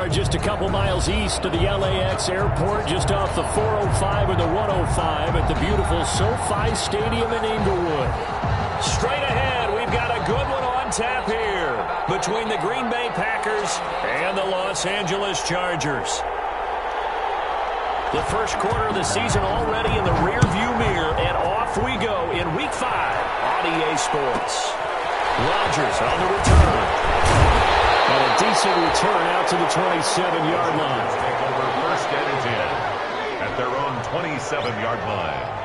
are just a couple miles east of the LAX airport, just off the 405 and the 105 at the beautiful SoFi Stadium in Inglewood. Straight ahead, we've got a good one on tap here between the Green Bay Packers and the Los Angeles Chargers. The first quarter of the season already in the rearview mirror, and off we go in Week 5 on EA Sports. Rodgers on the return. And a decent return out to the 27-yard line. Take over first and 10 at their own 27-yard line.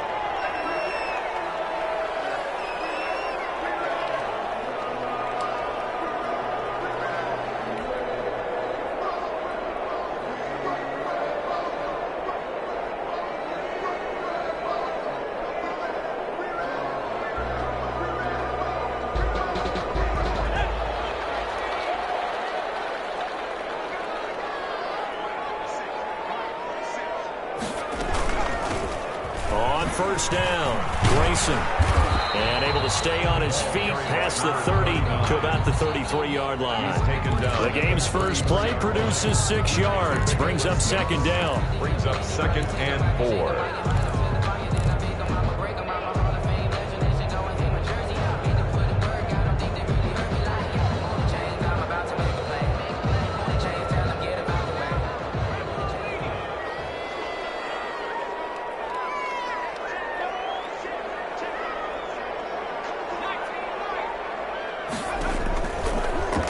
First down, Grayson. And able to stay on his feet past the 30 to about the 33-yard line. The game's first play produces 6 yards. Brings up second down. Brings up second and 4.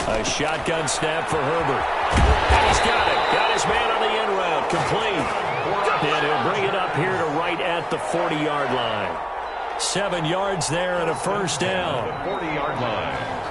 A shotgun snap for Herbert. And he's got it. Got his man on the end route. Complete. And he'll bring it up here to right at the 40-yard line. 7 yards there and a first down. The 40-yard line.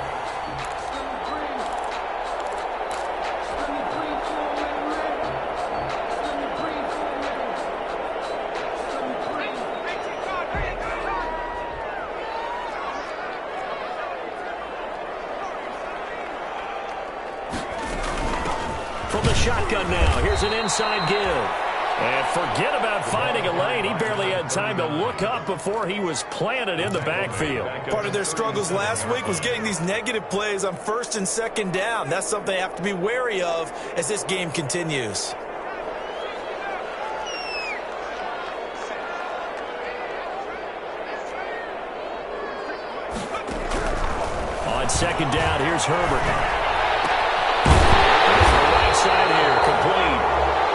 Shotgun now. Here's an inside give. And forget about finding a lane. He barely had time to look up before he was planted in the backfield. Part of their struggles last week was getting these negative plays on first and second down. That's something they have to be wary of as this game continues. On second down, here's Herbert. Side here, complete.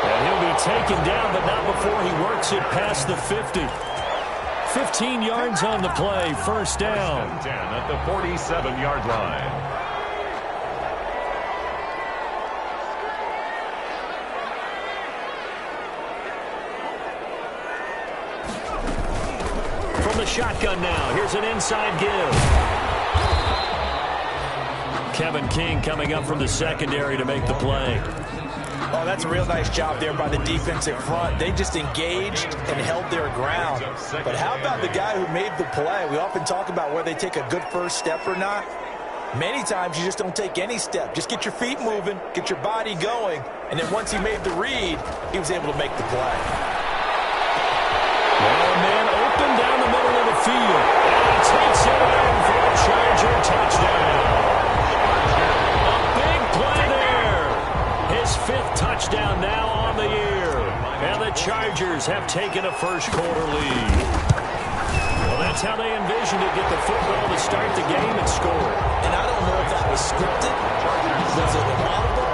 And he'll be taken down, but not before he works it past the 50. 15 yards on the play, first down. 10 at the 47-yard line. From the shotgun now, here's an inside give. Kevin King coming up from the secondary to make the play. Oh, that's a real nice job there by the defensive front. They just engaged and held their ground. But how about the guy who made the play? We often talk about whether they take a good first step or not. Many times you just don't take any step. Just get your feet moving, get your body going, and then once he made the read, he was able to make the play. Well, man, open down the middle of the field. And he takes it in for a Charger touchdown. His 5th touchdown now on the year. And the Chargers have taken a first-quarter lead. Well, that's how they envisioned it. Get the football to start the game and score. And I don't know if that was scripted. Was it audible?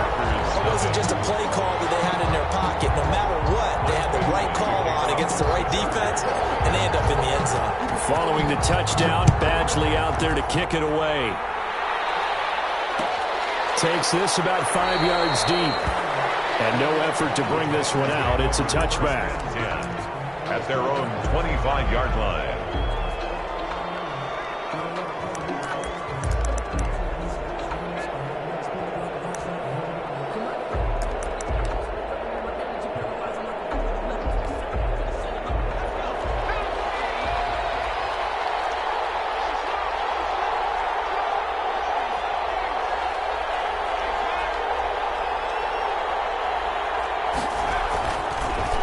Or was it just a play call that they had in their pocket? No matter what, they had the right call on against the right defense, and they end up in the end zone. Following the touchdown, Badgley out there to kick it away. Takes this about 5 yards deep. And no effort to bring this one out. It's a touchback. 10 at their own 25-yard line.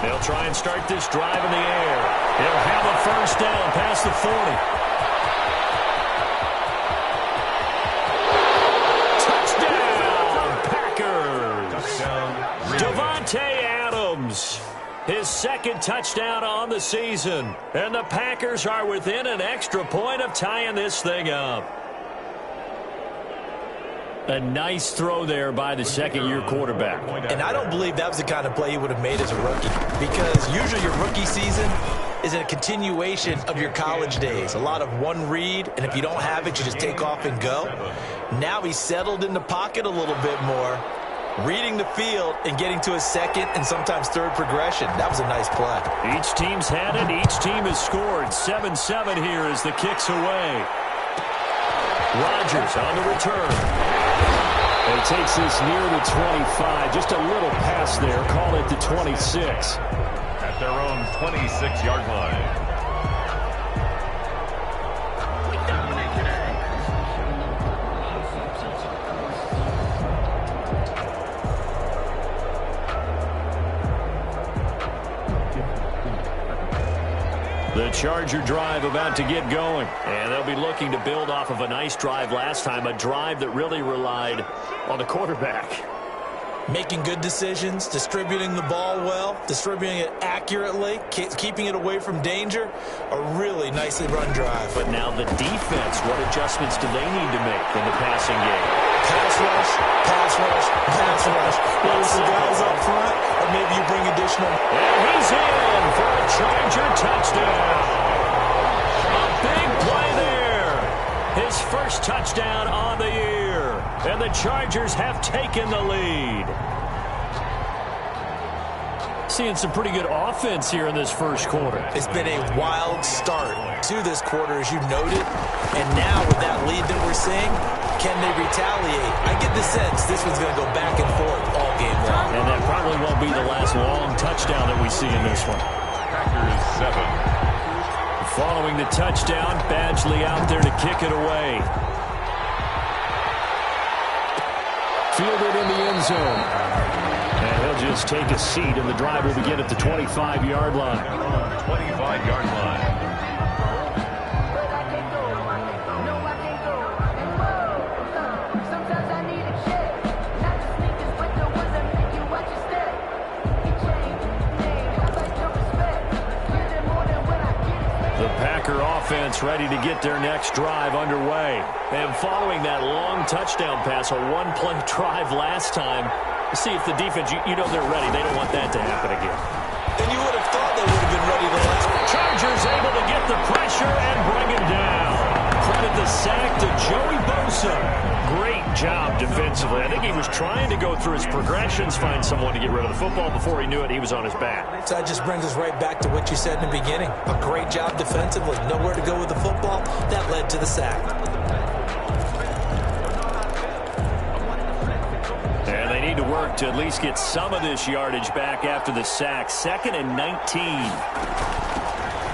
They'll try and start this drive in the air. They'll have a first down past the 40. Touchdown, Packers. Touchdown, second touchdown on the season. And the Packers are within an extra point of tying this thing up. A nice throw there by the second-year quarterback. And I don't believe that was the kind of play he would have made as a rookie, because usually your rookie season is a continuation of your college days. A lot of one read, and if you don't have it, you just take off and go. Now he's settled in the pocket a little bit more, reading the field and getting to a second and sometimes third progression. That was a nice play. Each team's had it. Each team has scored. 7-7 here as the kick's away. Rodgers on the return. And takes this near the 25. Just a little pass there. Call it the 26. At their own 26-yard line. The Charger drive about to get going. And they'll be looking to build off of a nice drive last time, a drive that really relied on the quarterback. Making good decisions, distributing the ball well, distributing it accurately, keeping it away from danger. A really nicely run drive. But now the defense, what adjustments do they need to make in the passing game? Pass rush, pass rush, pass rush. Whether it's the guys up front or maybe you bring additional. And he's in for a Charger touchdown. A big play there. His first touchdown on the year. And the Chargers have taken the lead. Seeing some pretty good offense here in this first quarter. It's been a wild start to this quarter, as you noted. And now with that lead that we're seeing, can they retaliate? I get the sense this one's going to go back and forth all game long. And that probably won't be the last long touchdown that we see in this one. Packers 7. Following the touchdown, Badgley out there to kick it away. Fielded in the end zone. And he'll just take a seat, and the drive will begin at the 25-yard line. 25-yard line. Offense ready to get their next drive underway. And following that long touchdown pass, a one-play drive last time, see if the defense, you know they're ready. They don't want that to happen again. And you would have thought they would have been ready the last one. Chargers able to get the pressure and bring him down. Credit the sack to Joey Bosa. Great job defensively. I think he was trying to go through his progressions, find someone to get rid of the football. Before he knew it, he was on his back. So that just brings us right back to what you said in the beginning. A great job defensively. Nowhere to go with the football. That led to the sack. And they need to work to at least get some of this yardage back after the sack. 2nd and 19.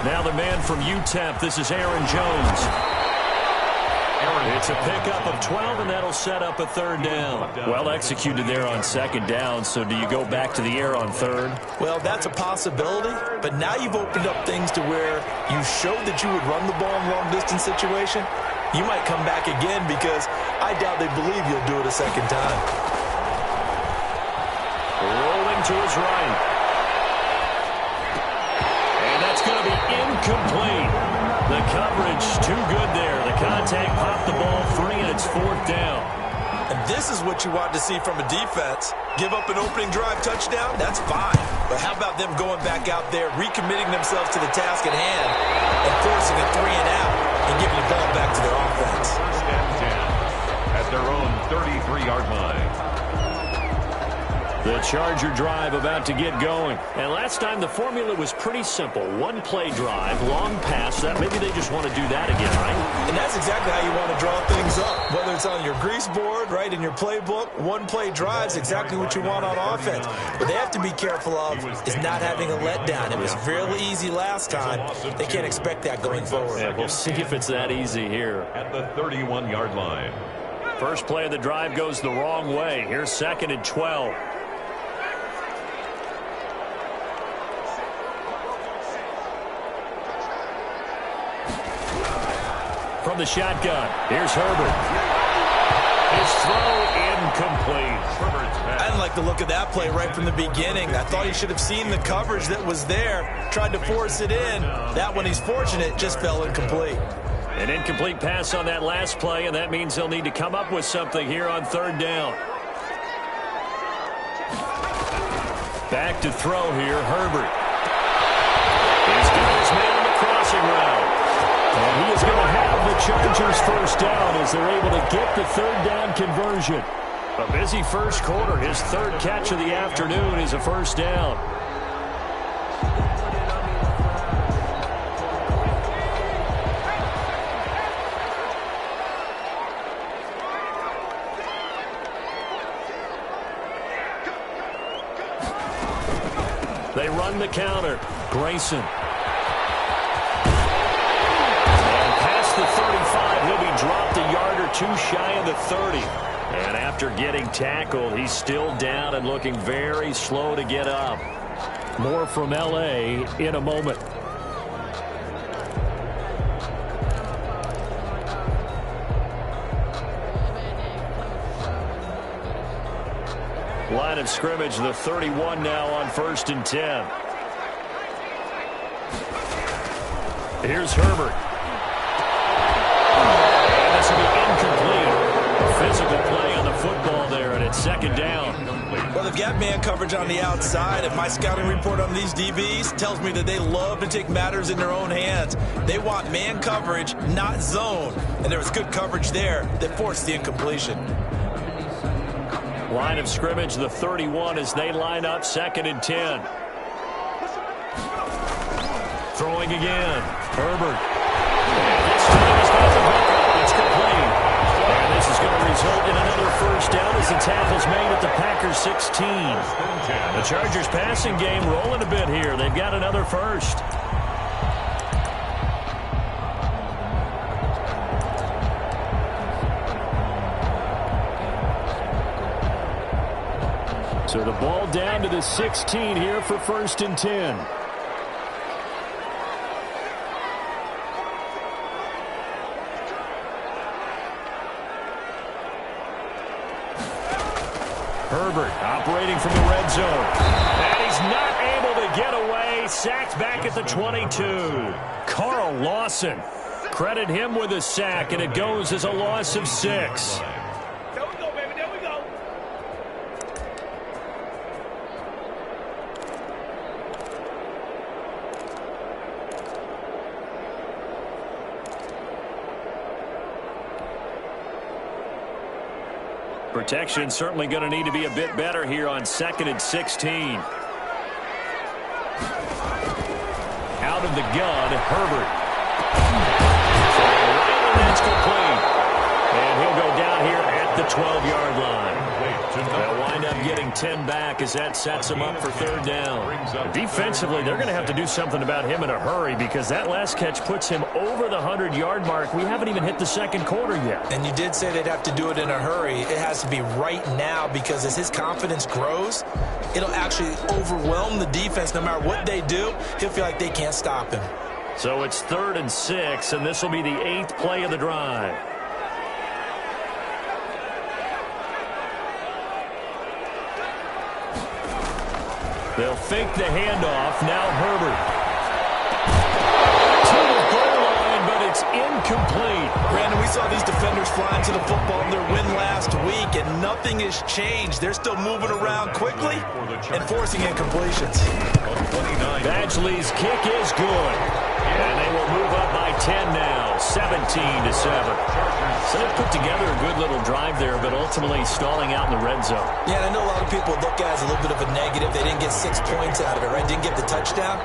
Now the man from UTEP, this is Aaron Jones. It's a pickup of 12, and that'll set up a third down. Well executed there on second down, so do you go back to the air on third? Well, that's a possibility, but now you've opened up things to where you showed that you would run the ball in long-distance situation. You might come back again because I doubt they believe you'll do it a second time. Rolling to his right. And that's going to be incomplete. The coverage too good there. The contact popped the ball free, and it's 4th down. And this is what you want to see from a defense. Give up an opening drive touchdown, that's fine. But how about them going back out there, recommitting themselves to the task at hand, and forcing a 3 and out, and giving the ball back to their offense. 1st and 10 at their own 33-yard line. The Charger drive about to get going. And last time the formula was pretty simple. One-play drive, long pass. That maybe they just want to do that again, right? And that's exactly how you want to draw things up. Whether it's on your grease board, right, in your playbook, one-play drive's exactly what you want on offense. What they have to be careful of is not having a letdown. It was fairly easy last time. They can't expect that going forward. Yeah, we'll see if it's that easy here. At the 31-yard line. First play of the drive goes the wrong way. Here's 2nd and 12. From the shotgun, here's Herbert. His throw incomplete. I didn't like the look of that play right from the beginning. I thought he should have seen the coverage that was there, tried to force it in. That one, he's fortunate, just fell incomplete. An incomplete pass on that last play, and that means they'll need to come up with something here on third down. Back to throw here, Herbert. He's got his man on the crossing route. And he is going to have the Chargers first down as they're able to get the third down conversion. A busy first quarter. His third catch of the afternoon is a first down. They run the counter. Grayson. And past the 35, he'll be dropped a yard or two shy of the 30. And after getting tackled, he's still down and looking very slow to get up. More from L.A. in a moment. Line of scrimmage, the 31 now on 1st and 10. Here's Herbert. And this will be incomplete. A physical play on the football there, and it's second down. Well, they've got man coverage on the outside, and my scouting report on these DBs tells me that they love to take matters in their own hands. They want man coverage, not zone. And there was good coverage there that forced the incompletion. Line of scrimmage, the 31 as they line up 2nd and 10. Throwing again. Herbert. And this time he's got the hook up. It's complete. And this is going to result in another first down as the tackle's made at the Packers 16. The Chargers passing game rolling a bit here. They've got another first. So the ball down to the 16 here for 1st and 10. Herbert operating from the red zone. And he's not able to get away. Sacked back at the 22. Carl Lawson. Credit him with a sack, and it goes as a loss of 6. Protection certainly going to need to be a bit better here on 2nd and 16. Out of the gun, Herbert. And that's complete. And he'll go down here at the 12-yard line. They'll wind up getting 10 back as that sets them up for third down. Defensively, they're going to have to do something about him in a hurry because that last catch puts him over the 100-yard mark. We haven't even hit the second quarter yet. And you did say they'd have to do it in a hurry. It has to be right now because as his confidence grows, it'll actually overwhelm the defense. No matter what they do, he'll feel like they can't stop him. So it's 3rd and 6, and this will be the 8th play of the drive. They'll fake the handoff. Now Herbert. To the goal line, but it's incomplete. Brandon, we saw these defenders flying to the football in their win last week, and nothing has changed. They're still moving around quickly and forcing incompletions. Badgley's kick is good. And they will move up by 10 now, 17-7. So they put together a good little drive there, but ultimately stalling out in the red zone. Yeah, and I know a lot of people look at it as a little bit of a negative. They didn't get 6 points out of it, right? Didn't get the touchdown.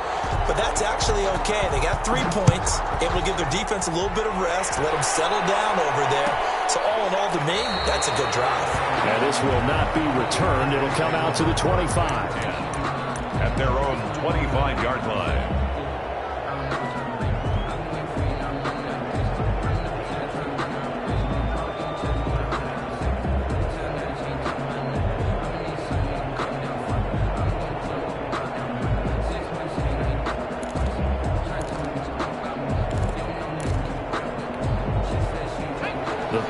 But that's actually okay. They got 3 points, able to give their defense a little bit of rest, let them settle down over there. So all in all, to me, that's a good drive. And this will not be returned. It'll come out to the 25. At their own 25-yard line.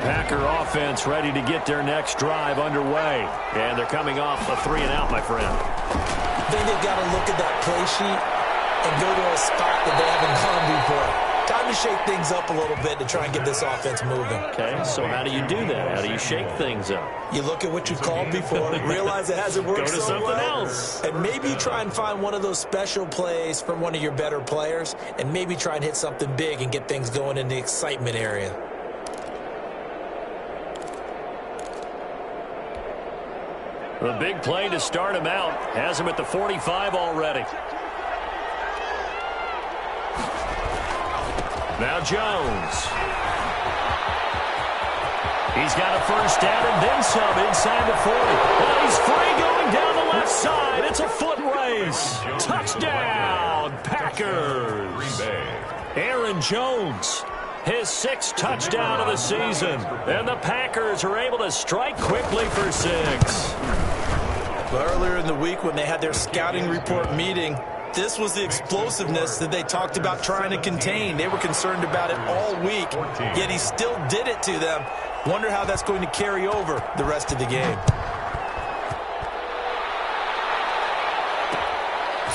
Packer offense ready to get their next drive underway. And they're coming off a 3-and-out, my friend. I think they've got to look at that play sheet and go to a spot that they haven't gone before. Time to shake things up a little bit to try and get this offense moving. Okay, so how do you do that? How do you shake things up? You look at what you called before, realize it hasn't worked Go to so something well, else. and maybe try and find one of those special plays from one of your better players, and maybe try and hit something big and get things going in the excitement area. The big play to start him out has him at the 45 already. Now Jones. He's got a first down and then some inside the 40. Well, he's free going down the left side. It's a foot race. Touchdown, Packers. Aaron Jones, his 6th touchdown of the season. And the Packers are able to strike quickly for 6. Earlier in the week when they had their scouting report meeting, this was the explosiveness that they talked about trying to contain. They were concerned about it all week, yet he still did it to them. Wonder how that's going to carry over the rest of the game.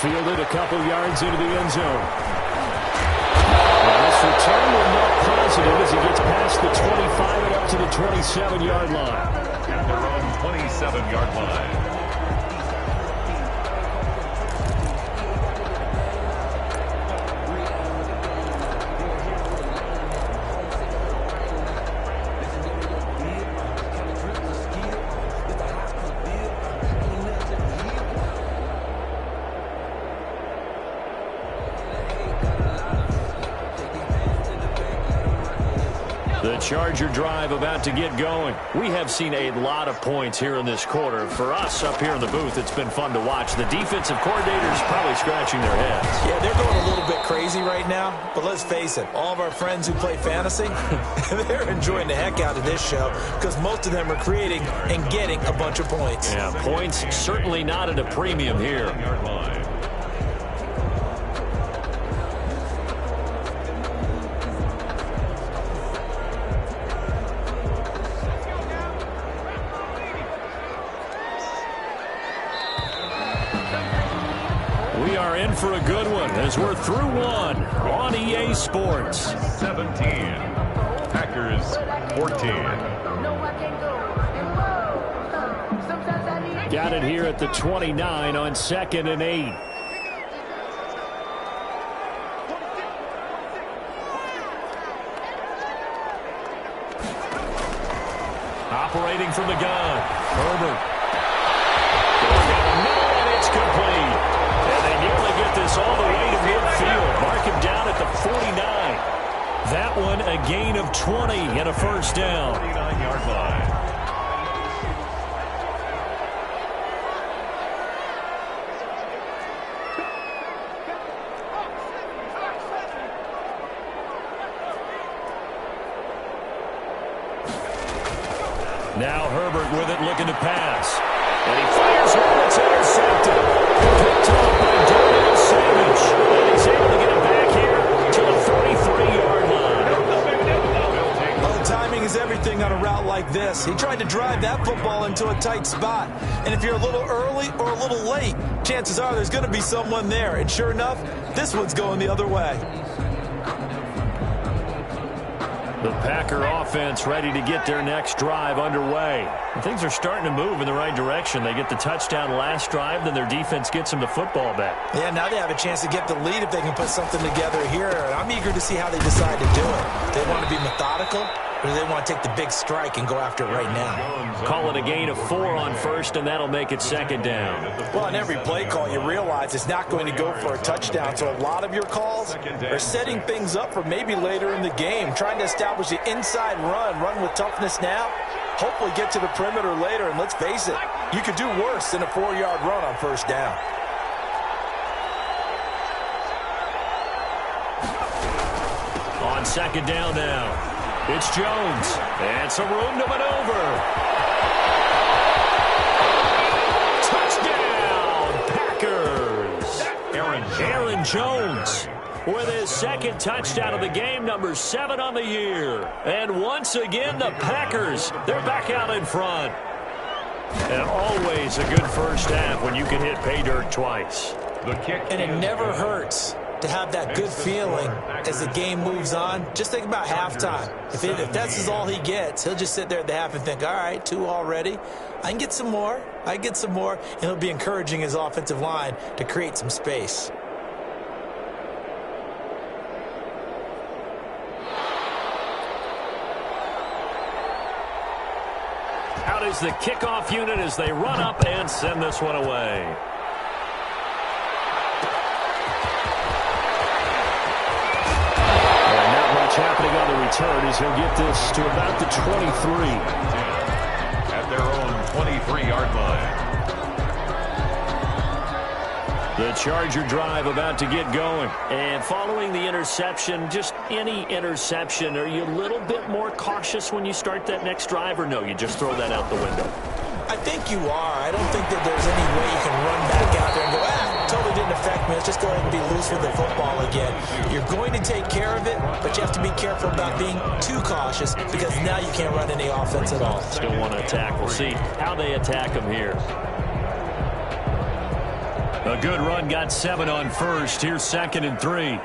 Fielded a couple yards into the end zone. This return will not positive as he gets past the 25 and up to the 27-yard line. At their own 27-yard line. The Charger drive about to get going. We have seen a lot of points here in this quarter. For us up here in the booth, it's been fun to watch. The defensive coordinators probably scratching their heads. Yeah, they're going a little bit crazy right now, but let's face it, all of our friends who play fantasy, they're enjoying the heck out of this show because most of them are creating and getting a bunch of points. Yeah, points certainly not at a premium here. We are in for a good one as we're through one on EA Sports. 17. Packers 14. Got it here at the 29 on 2nd and 8. Operating from the gun, Herbert. And it's complete. And they nearly get this all the way to midfield. Mark him down at the 49. That one a gain of 20 and a first down. 49-yard line. Now Herbert with it, looking to pass. And he fires one that's intercepted. Picked off by Darnell Savage. And he's able to get it back here to the 43-yard line. Well, timing is everything on a route like this. He tried to drive that football into a tight spot. And if you're a little early or a little late, chances are there's going to be someone there. And sure enough, this one's going the other way. The Packer offense ready to get their next drive underway. And things are starting to move in the right direction. They get the touchdown last drive, then their defense gets them the football back. Yeah, now they have a chance to get the lead if they can put something together here. I'm eager to see how they decide to do it. They want to be methodical, or do they want to take the big strike and go after it right now? Call it a gain of 4 on first, and that'll make it 2nd down. Well, on every play call, you realize it's not going to go for a touchdown. So a lot of your calls are setting things up for maybe later in the game, trying to establish the inside run with toughness now, hopefully get to the perimeter later. And let's face it, you could do worse than a 4-yard run on first down. On 2nd down now, it's Jones. And some room to maneuver. Touchdown, Packers. Aaron Jones. with his second touchdown of the game, number 7 on the year. And once again, the Packers, they're back out in front. And always a good first half when you can hit pay dirt twice. The kick, and it never hurts to have that good feeling as the game moves on. Just think about halftime. If that's all he gets, he'll just sit there at the half and think, all right, 2 already. I can get some more. I can get some more. And he'll be encouraging his offensive line to create some space. Out is the kickoff unit as they run up and send this one away. Happening on the return as he'll get this to about the 23. At their own 23-yard line. The Charger drive about to get going. And following the interception, just any interception, are you a little bit more cautious when you start that next drive, or no, you just throw that out the window? I think you are. I don't think that there's any way you can run back out there and go, totally didn't affect me. Let's just go ahead and be loose with the football again. You're going to take care of it, but you have to be careful about being too cautious because now you can't run any offense at all. Still want to attack. We'll see how they attack him here. A good run, got 7 on first. Here's 2nd and 3.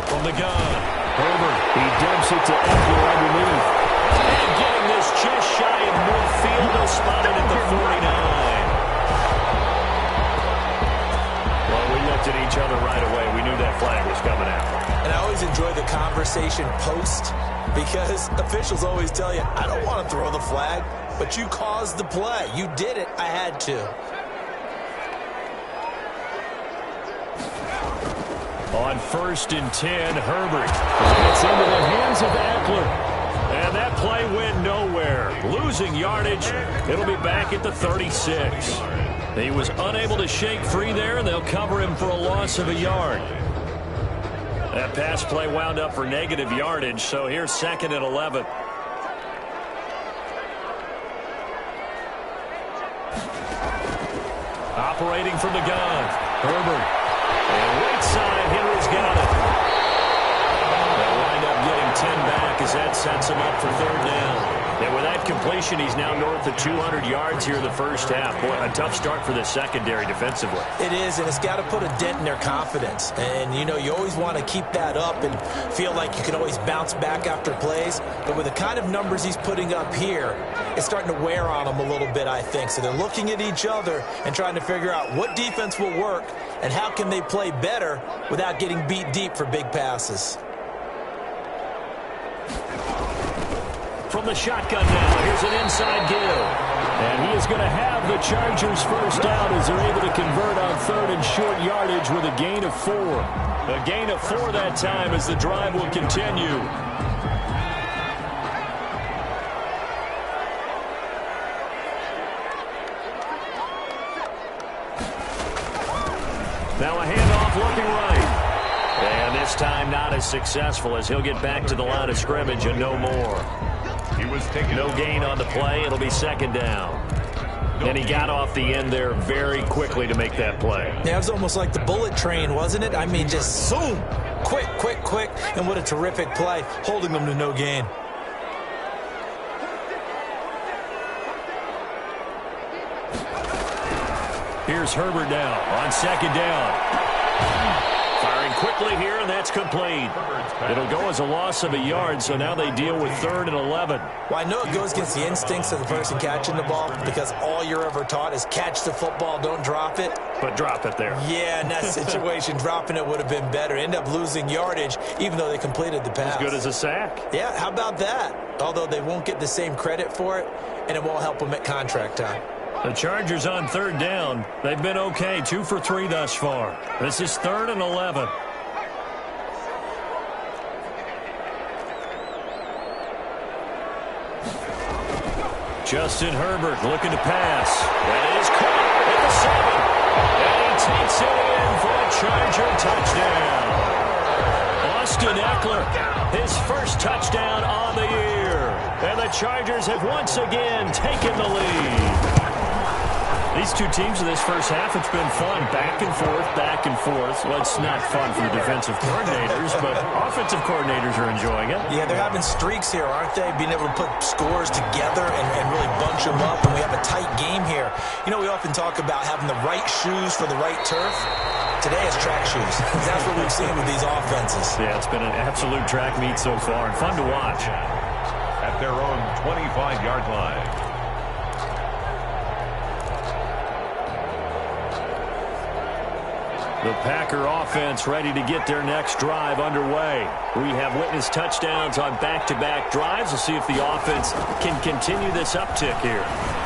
From the gun, Herbert. He dumps it to Eckler underneath. And getting this just shy of midfield. They'll spot it at the 49. Well, we looked at each other right away. We knew that flag was coming out. And I always enjoy the conversation post because officials always tell you, I don't want to throw the flag, but you caused the play. You did it. I had to. On 1st and 10, Herbert gets into the hands of Eckler. And that play went nowhere. Losing yardage. It'll be back at the 36. He was unable to shake free there, and they'll cover him for a loss of a yard. That pass play wound up for negative yardage, so here's 2nd and 11. Operating from the gun, Herbert. And right side, Henry's got it. They'll wind up getting 10 back as that sets him up for 3rd down. And with that completion, he's now north of 200 yards here in the first half. Boy, a tough start for the secondary defensively. It is, and it's got to put a dent in their confidence. And, you know, you always want to keep that up and feel like you can always bounce back after plays. But with the kind of numbers he's putting up here, it's starting to wear on them a little bit, I think. So they're looking at each other and trying to figure out what defense will work and how can they play better without getting beat deep for big passes. From the shotgun now, here's an inside give. And he is going to have the Chargers first down as they're able to convert on 3rd and short yardage with a gain of 4. A gain of 4 that time as the drive will continue. Now a handoff looking right. And this time not as successful as he'll get back to the line of scrimmage and no more. He was taking no gain on the play. It'll be 2nd down. And he got off the end there very quickly to make that play. Yeah, it was almost like the bullet train, wasn't it? I mean, just zoom. Quick, quick, quick. And what a terrific play, holding them to no gain. Here's Herbert now on 2nd down. Firing quickly here, and that's complete. It'll go as a loss of a yard, so now they deal with 3rd and 11. Well, I know it goes against the instincts of the person catching the ball because all you're ever taught is catch the football, don't drop it. But drop it there. Yeah, in that situation, dropping it would have been better. End up losing yardage, even though they completed the pass. As good as a sack. Yeah, how about that? Although they won't get the same credit for it, and it won't help them at contract time. The Chargers on 3rd down. They've been okay, 2 for 3 thus far. This is 3rd and 11. Justin Herbert looking to pass. That is caught at the 7. And he takes it in for a Charger touchdown. Austin Eckler, his first touchdown on the year. And the Chargers have once again taken the lead. These two teams in this first half, it's been fun. Back and forth, back and forth. Well, it's not fun for the defensive coordinators, but offensive coordinators are enjoying it. Yeah, they're having streaks here, aren't they? Being able to put scores together and really bunch them up, and we have a tight game here. You know, we often talk about having the right shoes for the right turf. Today is track shoes. That's what we've seen with these offenses. Yeah, it's been an absolute track meet so far, and fun to watch. At their own 25-yard line. The Packer offense ready to get their next drive underway. We have witnessed touchdowns on back-to-back drives. We'll see if the offense can continue this uptick here.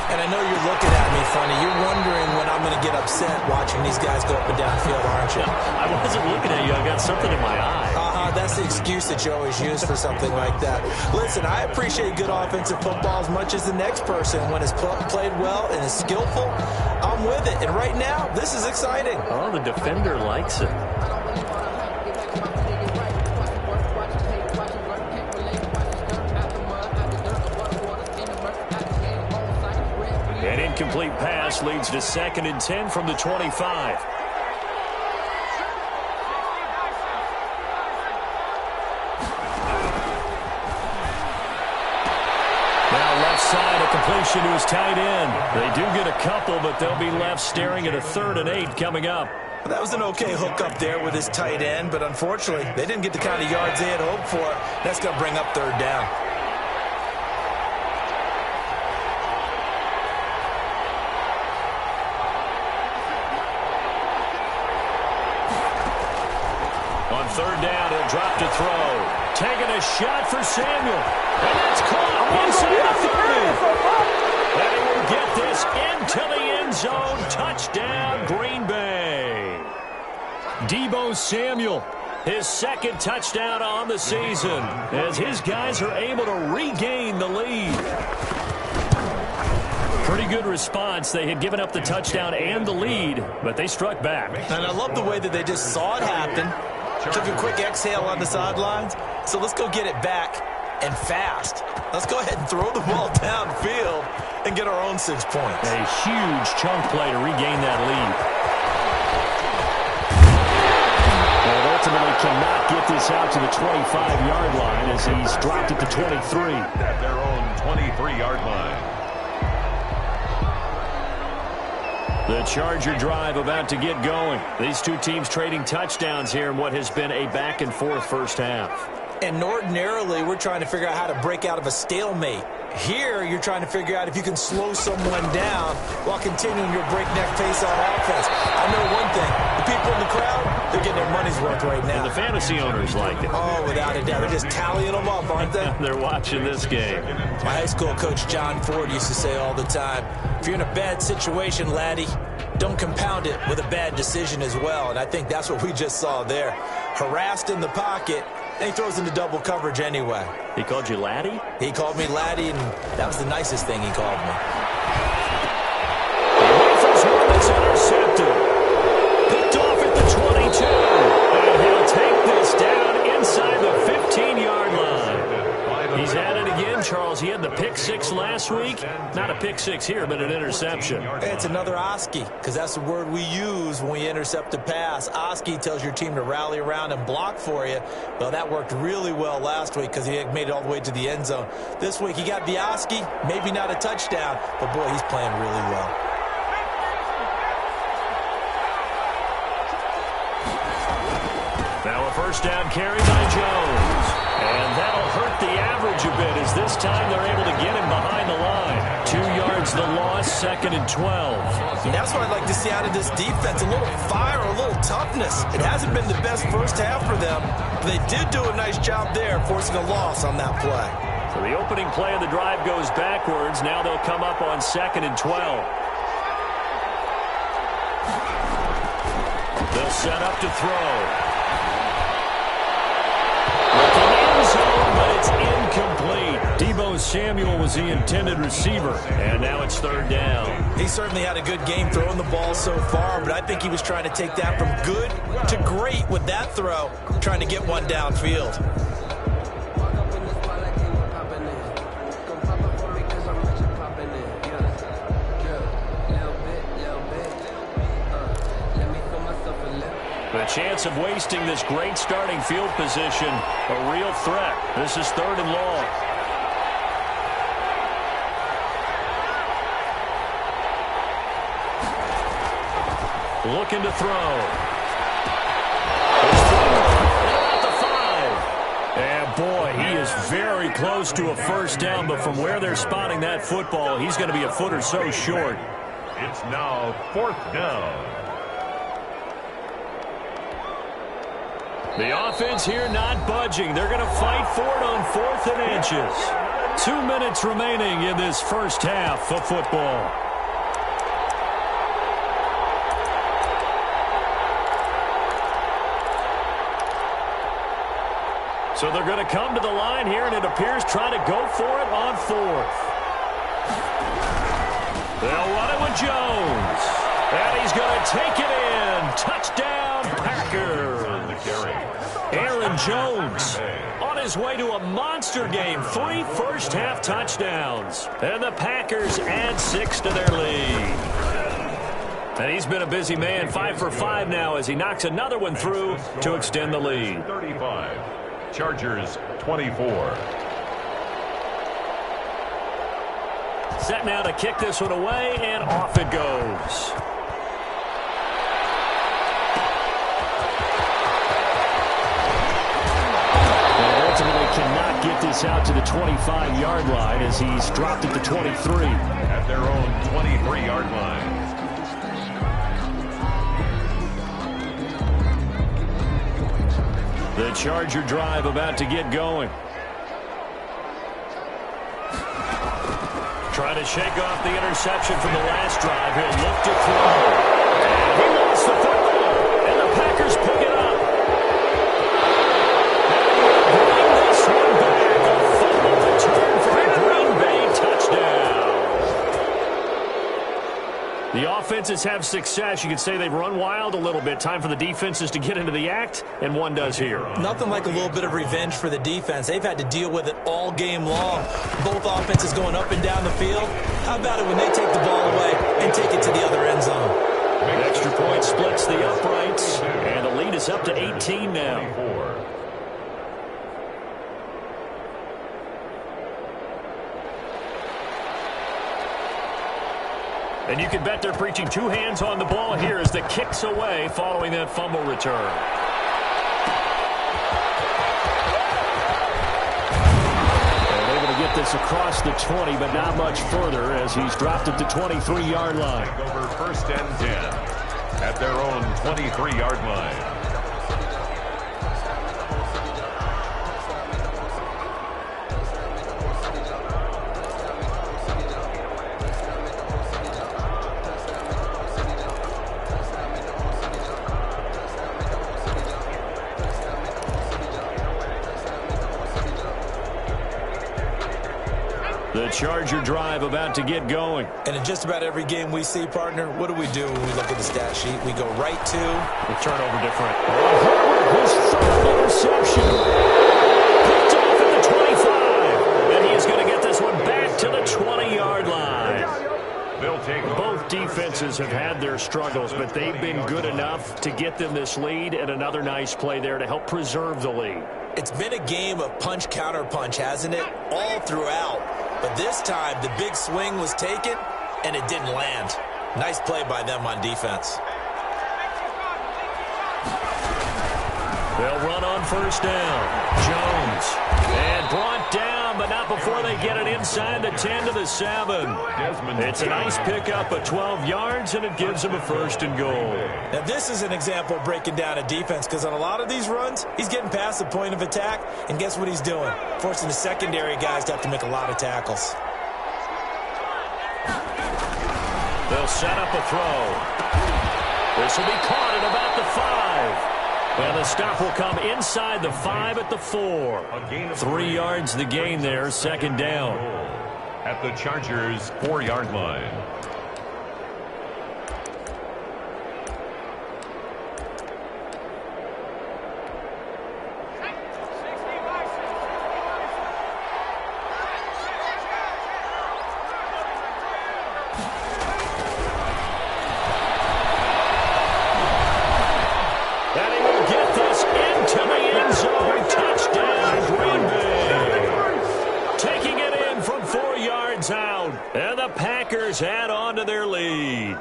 And I know you're looking at me funny. You're wondering when I'm going to get upset watching these guys go up and down field, aren't you? I wasn't looking at you. I got something in my eye. That's the excuse that you always use for something like that. Listen, I appreciate good offensive football as much as the next person. When it's played well and is skillful, I'm with it. And right now, this is exciting. Oh, the defender likes it. An incomplete pass leads to 2nd and 10 from the 25. Side, a completion to his tight end. They do get a couple, but they'll be left staring at a 3rd and 8 coming up. That was an okay hook up there with his tight end, but unfortunately, they didn't get the kind of yards they had hoped for. That's going to bring up 3rd down. On 3rd down, he'll drop to throw. Taking a shot for Samuel. And that's caught inside the 30. And he will get this into the end zone. Touchdown, Green Bay. Deebo Samuel, his 2nd touchdown on the season, as his guys are able to regain the lead. Pretty good response. They had given up the touchdown and the lead, but they struck back. And I love the way that they just saw it happen. Took a quick exhale on the sidelines. So let's go get it back and fast. Let's go ahead and throw the ball downfield and get our own 6 points. A huge chunk play to regain that lead. Well, ultimately cannot get this out to the 25-yard line as he's dropped it to 23. At their own 23-yard line. The Charger drive about to get going. These two teams trading touchdowns here in what has been a back-and-forth first half. And ordinarily, we're trying to figure out how to break out of a stalemate. Here, you're trying to figure out if you can slow someone down while continuing your breakneck pace on offense. I know one thing. The people in the crowd, they're getting their money's worth right now. And the fantasy owners like it. Oh, without a doubt. They're just tallying them up, aren't they? They're watching this game. My high school coach, John Ford, used to say all the time, if you're in a bad situation, laddie, don't compound it with a bad decision as well. And I think that's what we just saw there. Harassed in the pocket, and he throws into double coverage anyway. He called you laddie? He called me laddie, and that was the nicest thing he called me. First one is intercepted. Picked off at the 22. And he'll take this down inside the 15-yard line. He's at it again, Charles. He had the pick 6 last week. Not a pick 6 here, but an interception. It's another Oski, because that's the word we use when we intercept a pass. Oski tells your team to rally around and block for you. Well, that worked really well last week because he made it all the way to the end zone. This week, he got the Oski, maybe not a touchdown, but boy, he's playing really well. Now a first down carry by Jones. And that'll hurt the average a bit as this time they're able to get him behind the line. 2 yards the loss, 2nd and 12. And that's what I'd like to see out of this defense, a little fire, a little toughness. It hasn't been the best first half for them, but they did do a nice job there forcing a loss on that play. So the opening play of the drive goes backwards. Now they'll come up on 2nd and 12. They'll set up to throw. But it's incomplete. Deebo Samuel was the intended receiver, and now it's 3rd down. He certainly had a good game throwing the ball so far, but I think he was trying to take that from good to great with that throw, trying to get one downfield. chance of wasting this great starting field position. A real threat. This is 3rd and long. Looking to throw. At the 5. And boy, he is very close to a first down, but from where they're spotting that football, he's going to be a foot or so short. It's now 4th down. The offense here not budging. They're going to fight for it on 4th and inches. 2 minutes remaining in this first half of football. So they're going to come to the line here, and it appears trying to go for it on 4th. They'll run it with Jones. And he's going to take it in. Touchdown, Packers. Aaron Jones on his way to a monster game. 3 first-half touchdowns. And the Packers add 6 to their lead. And he's been a busy man. 5 for 5 now as he knocks another one through to extend the lead. 35. Chargers 24. Set now to kick this one away, and off it goes. And ultimately cannot get this out to the 25-yard line as he's dropped at the 23. At their own 23-yard line. The Charger drive about to get going. Trying to shake off the interception from the last drive. He'll look to throw. And he lost the football. And the Packers pick it up. And bring this one back. A fumble return for a Green Bay touchdown. The offenses have success. You could say they've run wild a little bit. Time for the defenses to get into the act, and one does here. Nothing like a little bit of revenge for the defense. They've had to deal with it all game long. Both offenses going up and down the field. How about it when they take the ball away and take it to the other end zone? An extra point splits the uprights, and the lead is up to 18 now. 24. And you can bet they're preaching 2 hands on the ball here as the kick's away following that fumble return. And able to get this across the 20, but not much further as he's dropped at the 23-yard line. Over 1st and 10 at their own 23-yard line. The Charger drive about to get going. And in just about every game we see, partner, what do we do when we look at the stat sheet? We go right to the turnover different. His 3rd interception. Picked off at the 25. And he is going to get this one back to the 20-yard line. They'll take Both defenses have had their struggles, but they've been good enough to get them this lead, and another nice play there to help preserve the lead. It's been a game of punch-counter-punch, hasn't it? All throughout. But this time, the big swing was taken, and it didn't land. Nice play by them on defense. They'll run on 1st down. Jones. And brought down, but not before they get it inside the 10 to the 7. It's a nice pickup of 12 yards, and it gives them a 1st and goal. Now, this is an example of breaking down a defense, because on a lot of these runs, he's getting past the point of attack, and guess what he's doing? Forcing the secondary guys to have to make a lot of tackles. They'll set up a throw. This will be caught at about the 5. And the stop will come inside the 5 at the 4. 3 yards the gain there, 2nd down. At the Chargers' 4-yard line. And he Packers add on to their lead.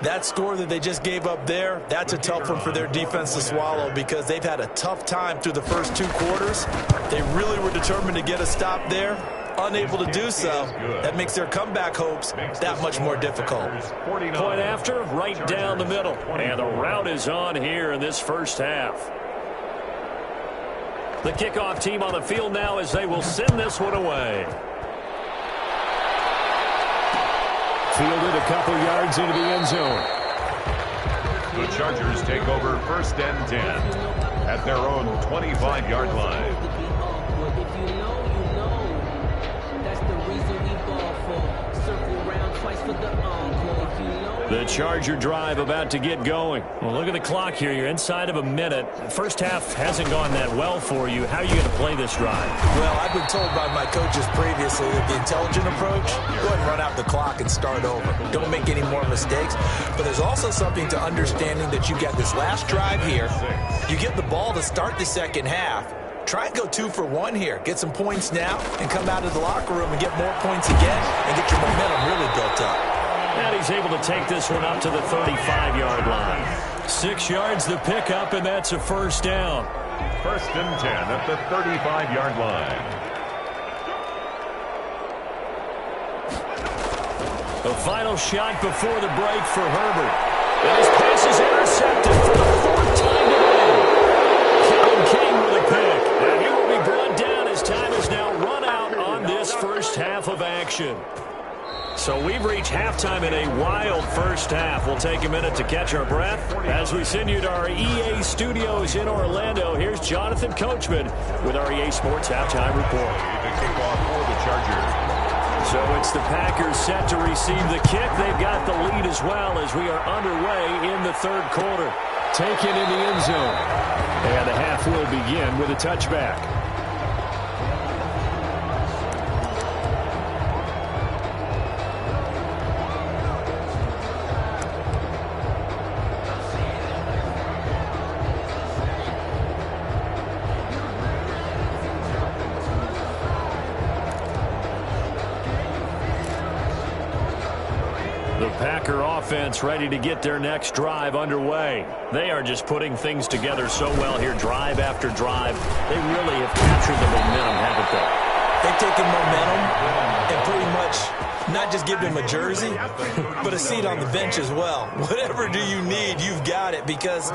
That score that they just gave up there, that's a tough one for their defense to swallow because they've had a tough time through the first 2 quarters. They really were determined to get a stop there. Unable to do so, that makes their comeback hopes that much more difficult. Point after, right down the middle. And the route is on here in this first half. The kickoff team on the field now as they will send this one away. Fielded a couple yards into the end zone. The Chargers take over 1st and 10 at their own 25-yard line. The Charger drive about to get going. Well, look at the clock here. You're inside of a minute. First half hasn't gone that well for you. How are you going to play this drive? Well, I've been told by my coaches previously that the intelligent approach, go ahead and run out the clock and start over. Don't make any more mistakes. But there's also something to understanding that you get this last drive here. You get the ball to start the second half. Try and go 2 for 1 here. Get some points now and come out of the locker room and get more points again and get your momentum really built up. And he's able to take this one up to the 35-yard line. 6 yards the pickup, and that's a first down. 1st and 10 at the 35-yard line. The final shot before the break for Herbert. And his pass is intercepted for the 4th time today. Kevin King with a pick. And he will be brought down as time is now run out on this first half of action. So we've reached halftime in a wild first half. We'll take a minute to catch our breath as we send you to our EA studios in Orlando. Here's Jonathan Coachman with our EA Sports Halftime Report. The kickoff for the Chargers. So it's the Packers set to receive the kick. They've got the lead as well as we are underway in the 3rd quarter. Taken in the end zone. And the half will begin with a touchback. Packer offense ready to get their next drive underway. They are just putting things together so well here, drive after drive. They really have captured the momentum, haven't they? They've taken momentum and pretty much not just give them a jersey, but a seat on the bench as well. Whatever do you need, you've got it, because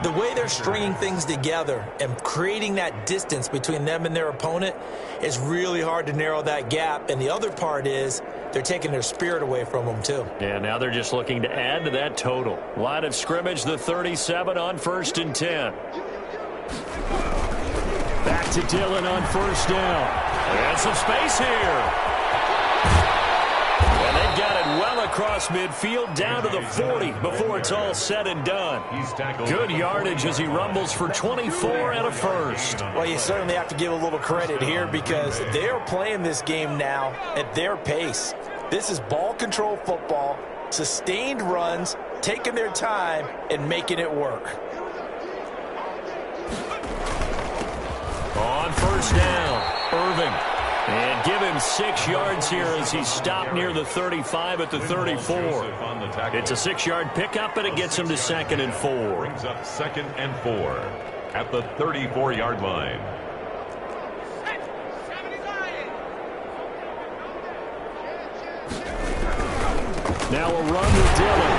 the way they're stringing things together and creating that distance between them and their opponent is really hard to narrow that gap. And the other part is they're taking their spirit away from them, too. Yeah, now they're just looking to add to that total. Line of scrimmage, the 37 on 1st and 10. Back to Dillon on 1st down. And some space here. And they've got it well across midfield, down to the 40 before it's all said and done. Good yardage as he rumbles for 24 and a first. Well, you certainly have to give a little credit here because they are playing this game now at their pace. This is ball control football, sustained runs, taking their time, and making it work. On 1st down, Irving. And give him 6 yards here as he stopped near the 35 at the 34. It's a 6-yard pickup, and it gets him to 2nd and 4. Brings up 2nd and 4 at the 34-yard line. Now a run with Dillon.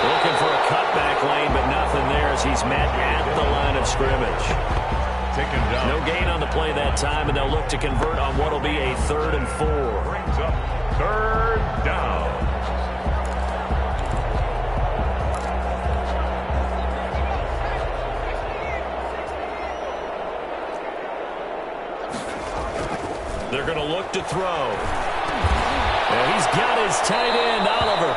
Looking for a cutback lane, but nothing there as he's met at the line of scrimmage. Taken down. No gain on the play that time, and they'll look to convert on what will be a 3rd and 4. Brings up 3rd down. They're going to look to throw. And he's got his tight end, Oliver.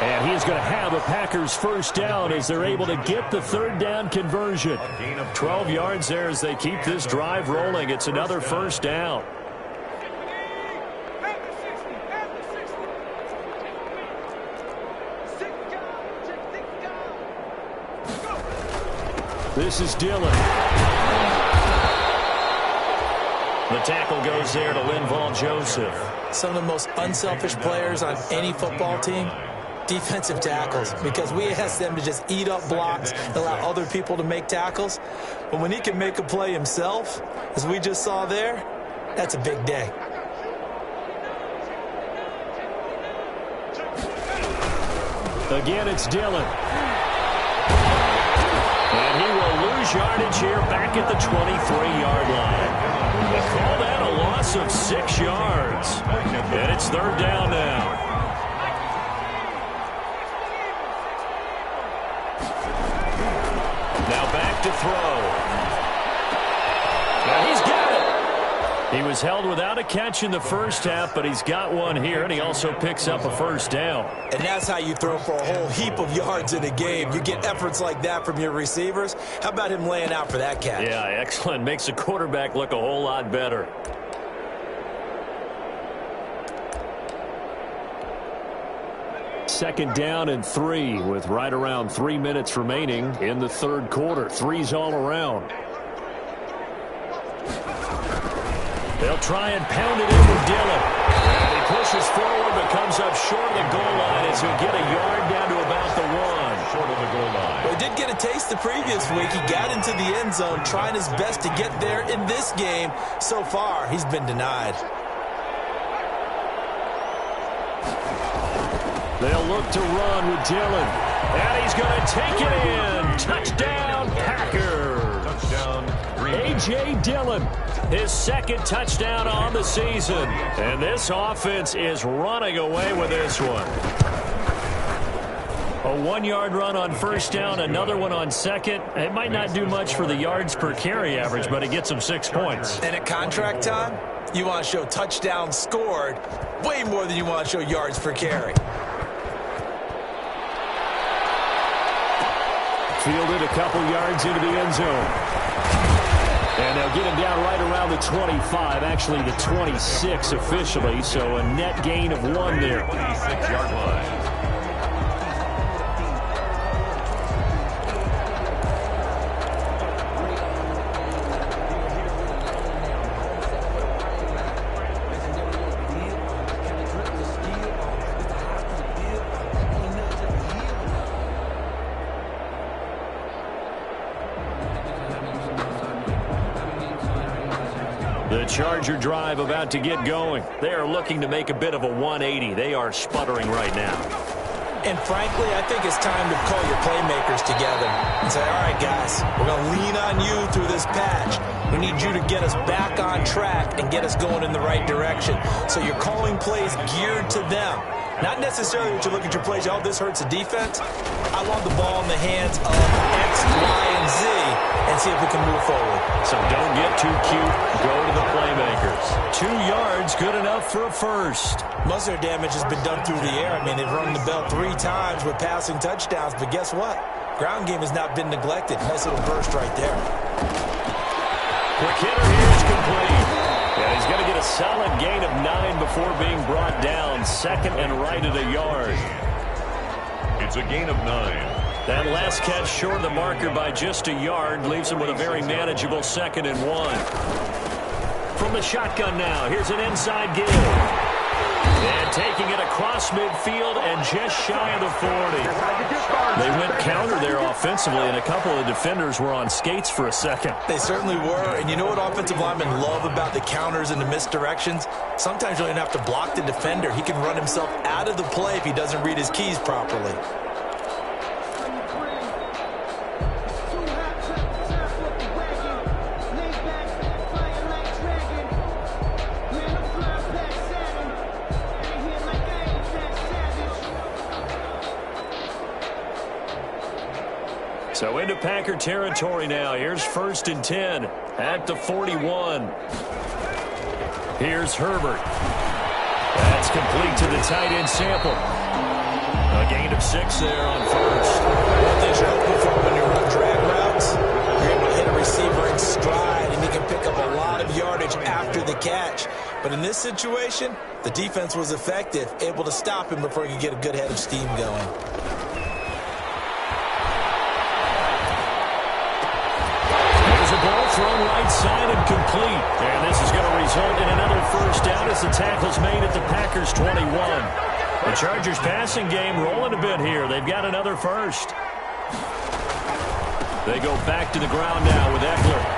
And he is going to have a Packers 1st down as they're able to get the 3rd down conversion. 12 yards there as they keep this drive rolling. It's another 1st down. This is Dillon. The tackle goes there to Linval Joseph. Some of the most unselfish players on any football team, defensive tackles, because we ask them to just eat up blocks and allow other people to make tackles. But when he can make a play himself, as we just saw there, that's a big day. Again, it's Dillon. And he will lose yardage here back at the 23-yard line. They call that a loss of 6 yards. And it's third down now. Now back to throw. And he's got it. He was held without a catch in the first half, but he's got one here, and he also picks up a first down. And that's how you throw for a whole heap of yards in a game. You get efforts like that from your receivers. How about him laying out for that catch? Yeah, excellent. Makes the quarterback look a whole lot better. Second down and 3 with right around 3 minutes remaining in the third quarter. 3's all around. They'll try and pound it in with Dillon. And he pushes forward but comes up short of the goal line as he'll get a yard down to about the 1. Short of the goal line. Well, he did get a taste the previous week. He got into the end zone trying his best to get there in this game. So far, he's been denied. They'll look to run with Dillon. And he's going to take it in. Touchdown, Packers. Touchdown, Green. A.J. Dillon, his second touchdown on the season. And this offense is running away with this one. A 1-yard run on first down, another one on second. It might not do much for the yards per carry average, but it gets him 6 points. And at contract time, you want to show touchdowns scored way more than you want to show yards per carry. Fielded a couple yards into the end zone. And they'll get him down right around the 25, actually the 26 officially, so a net gain of 1 there. 26-yard line. The Charger drive about to get going. They are looking to make a bit of a 180. They are sputtering right now. And frankly, I think it's time to call your playmakers together and say, all right, guys, we're going to lean on you through this patch. We need you to get us back on track and get us going in the right direction. So you're calling plays geared to them. Not necessarily what you look at your plays, oh, this hurts the defense. I want the ball in the hands of X, Y, and Z and see if we can move forward. So don't get too cute. Go to the playmakers. 2 yards, good enough for a first. Most of their damage has been done through the air. I mean, they've rung the bell 3 times with passing touchdowns, but guess what? Ground game has not been neglected. Nice little burst right there. Quick hitter here is complete. And he's going to get a solid gain of 9 before being brought down. Second and right at a yard. It's a gain of 9. That last catch short of the marker by just a yard leaves him with a very manageable 2nd and 1. From the shotgun now, here's an inside give. And taking it across midfield and just shy of the 40. They went counter there offensively, and a couple of defenders were on skates for a second. They certainly were, and you know what offensive linemen love about the counters and the misdirections? Sometimes you don't have to block the defender. He can run himself out of the play if he doesn't read his keys properly. So into Packer territory now. Here's 1st and 10 at the 41. Here's Herbert. That's complete to the tight end Sample. A gain of 6 there on first. One thing you're looking for when you run drag routes, you're able to hit a receiver in stride, and he can pick up a lot of yardage after the catch. But in this situation, the defense was effective, able to stop him before he could get a good head of steam going. thrown right side and complete. And this is going to result in another first down as the tackle's made at the Packers' 21. The Chargers passing game rolling a bit here. They've got another first. They go back to the ground now with Eckler.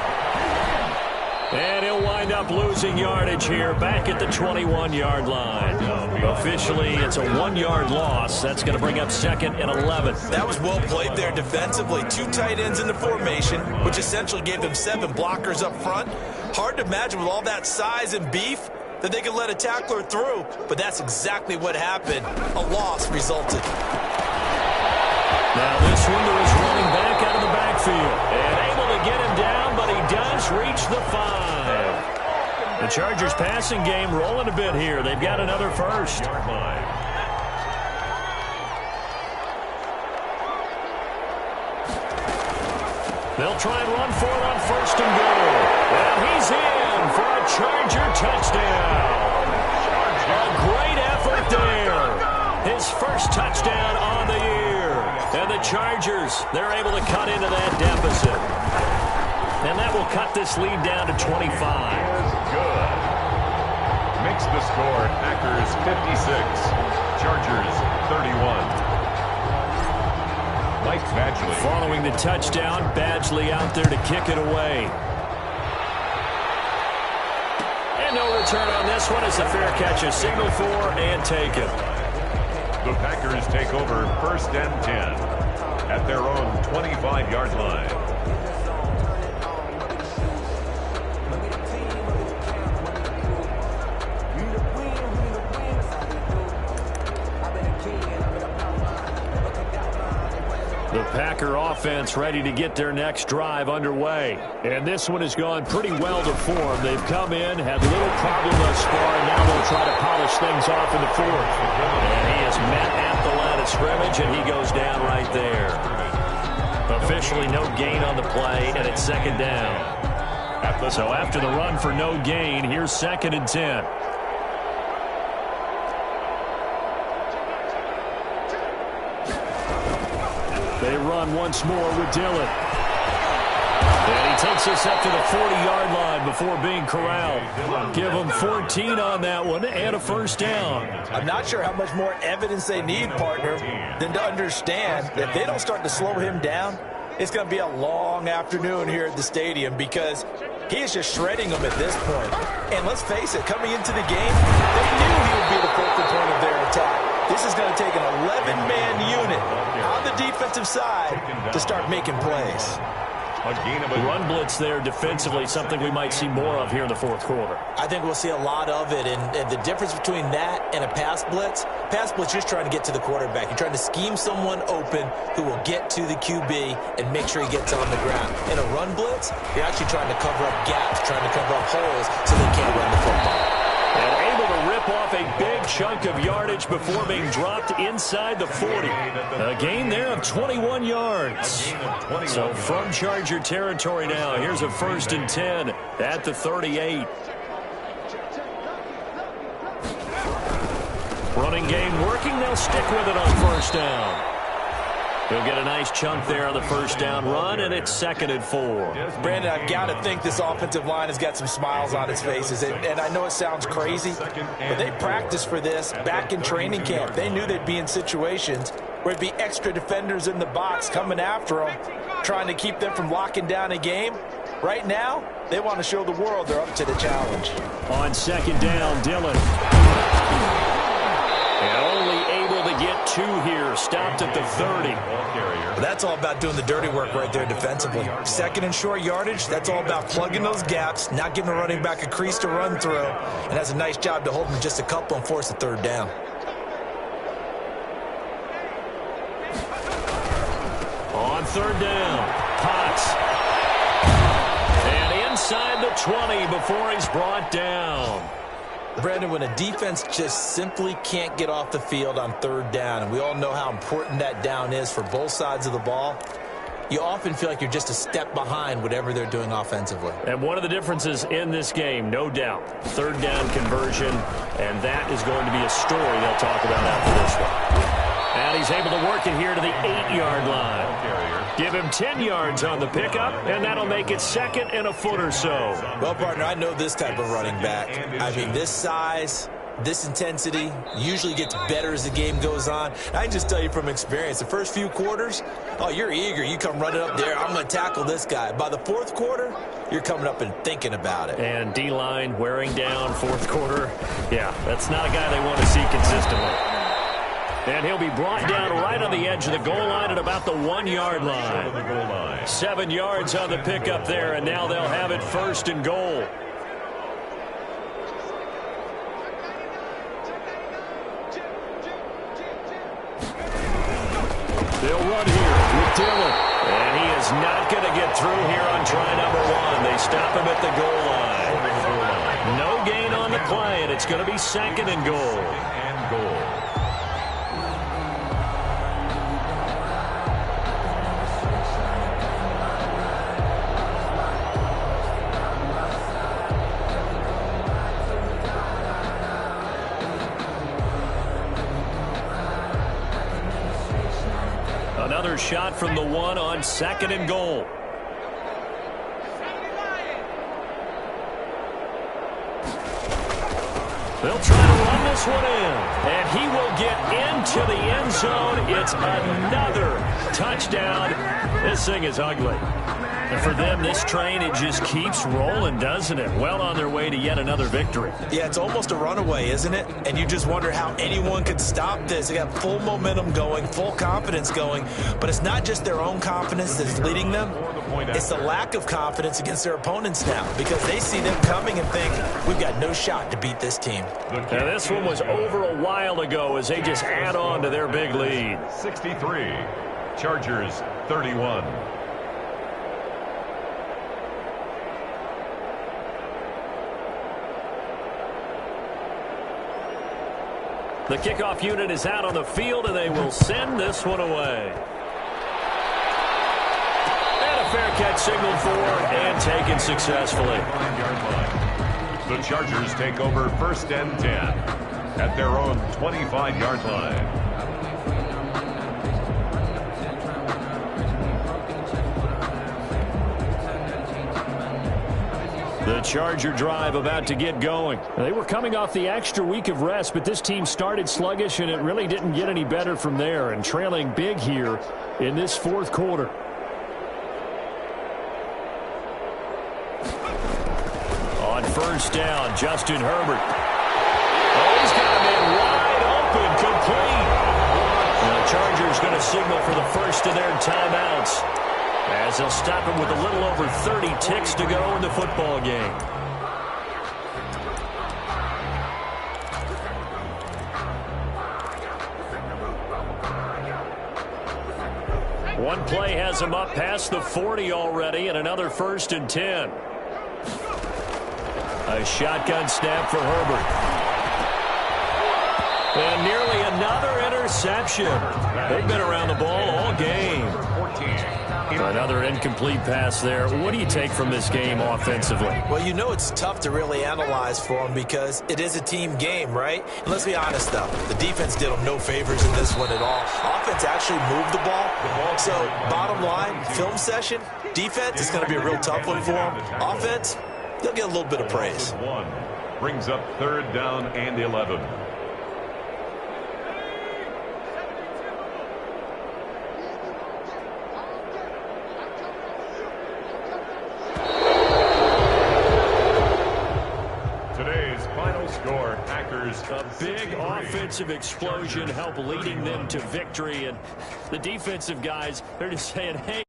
And he'll wind up losing yardage here back at the 21-yard line. Officially, it's a 1-yard loss. That's going to bring up 2nd and 11. That was well played there defensively. 2 tight ends in the formation, which essentially gave them 7 blockers up front. Hard to imagine with all that size and beef that they could let a tackler through, but that's exactly what happened. A loss resulted. Now this one is running back out of the backfield. And able to get him down, but he does reach the 5. The Chargers passing game rolling a bit here. They've got another first. They'll try and run for it on 1st and goal. And he's in for a Charger touchdown. A great effort there. His first touchdown on the year. And the Chargers, they're able to cut into that deficit. And that will cut this lead down to 25. Good. Makes the score Packers 56, Chargers 31. Mike Badgley. Following the touchdown, Badgley out there to kick it away. And no return on this one as the fair catch is signaled for and taken. The Packers take over 1st and 10 at their own 25-yard line. The Packer offense ready to get their next drive underway. And this one has gone pretty well to form. They've come in, had little problem thus far, and now they'll try to polish things off in the 4th. And he is met at the line of scrimmage, and he goes down right there. Officially no gain on the play, and it's 2nd down. So after the run for no gain, here's 2nd and 10. They run once more with Dillon. And he takes us up to the 40-yard line before being corralled. Give him 14 on that one and a first down. I'm not sure how much more evidence they need, partner, than to understand that if they don't start to slow him down, it's going to be a long afternoon here at the stadium because he is just shredding them at this point. And let's face it, coming into the game, they knew he would be the focal point of their attack. This is going to take an 11-man unit on the defensive side to start making plays. Run blitz there defensively, something we might see more of here in the 4th quarter. I think we'll see a lot of it, and the difference between that and a pass blitz you're just trying to get to the quarterback. You're trying to scheme someone open who will get to the QB and make sure he gets on the ground. In a run blitz, you're actually trying to cover up gaps, trying to cover up holes so they can't run the football. And able to rip off a big chunk of yardage before being dropped inside the 40. A gain there of 21 yards. So from Charger territory now, here's a 1st and 10 at the 38. Running game working. They'll stick with it on 1st down. He'll get a nice chunk there on the 1st down run, and it's 2nd and 4. Brandon, I've got to think this offensive line has got some smiles on its faces. And I know it sounds crazy, but they practiced for this back in training camp. They knew they'd be in situations where it'd be extra defenders in the box coming after them, trying to keep them from locking down a game. Right now, they want to show the world they're up to the challenge. On 2nd down, Dillon. And only able to get 2 here. Stopped at the 30. That's all about doing the dirty work right there defensively. 2nd and short yardage, that's all about plugging those gaps, not giving the running back a crease to run through. And that's a nice job to hold them just a couple and force the 3rd down. On 3rd down, Potts. And inside the 20 before he's brought down. Brandon, when a defense just simply can't get off the field on 3rd down, and we all know how important that down is for both sides of the ball, you often feel like you're just a step behind whatever they're doing offensively. And one of the differences in this game, no doubt, 3rd down conversion, and that is going to be a story they'll talk about after this one. And he's able to work it here to the 8-yard line. Give him 10 yards on the pickup, and that'll make it 2nd and a foot or so. Well, partner, I know this type of running back. I mean, this size, this intensity usually gets better as the game goes on. I can just tell you from experience, the first few quarters, oh, you're eager. You come running up there, I'm going to tackle this guy. By the fourth quarter, you're coming up and thinking about it. And D-line wearing down fourth quarter. Yeah, that's not a guy they want to see consistently. And he'll be brought down right on the edge of the goal line at about the 1-yard line. 7 yards on the pickup there, and now they'll have it 1st and goal. They'll run here with Dillon. And he is not going to get through here on try number 1. They stop him at the goal line. No gain on the play, and it's going to be 2nd and goal. Another shot from the 1 on 2nd and goal. They'll try to run this one in, and he will get into the end zone. It's another touchdown. This thing is ugly. And for them, this train, it just keeps rolling, doesn't it? Well on their way to yet another victory. Yeah, it's almost a runaway, isn't it? And you just wonder how anyone could stop this. They got full momentum going, full confidence going. But it's not just their own confidence that's leading them. It's the lack of confidence against their opponents now, because they see them coming and think, we've got no shot to beat this team. Now, this one was over a while ago as they just add on to their big lead. 63, Chargers 31. The kickoff unit is out on the field, and they will send this one away. And a fair catch signaled for and taken successfully. The Chargers take over 1st and 10 at their own 25-yard line. The Charger drive about to get going. They were coming off the extra week of rest, but this team started sluggish, and it really didn't get any better from there, and trailing big here in this 4th quarter. On 1st down, Justin Herbert. Oh, he's got a man wide open, complete. And the Chargers going to signal for the first of their timeouts, as they'll stop him with a little over 30 ticks to go in the football game. One play has him up past the 40 already, and another 1st and 10. A shotgun snap for Herbert. And nearly another interception. They've been around the ball all game. Another incomplete pass there. What do you take from this game offensively? Well, you know it's tough to really analyze for them because it is a team game, right? And let's be honest, though. The defense did them no favors in this one at all. Offense actually moved the ball. So, bottom line, film session, defense is going to be a real tough one for them. Offense, they'll get a little bit of praise. One brings up 3rd down and 11. A big offensive explosion help leading them to victory, and the defensive guys, they're just saying, hey,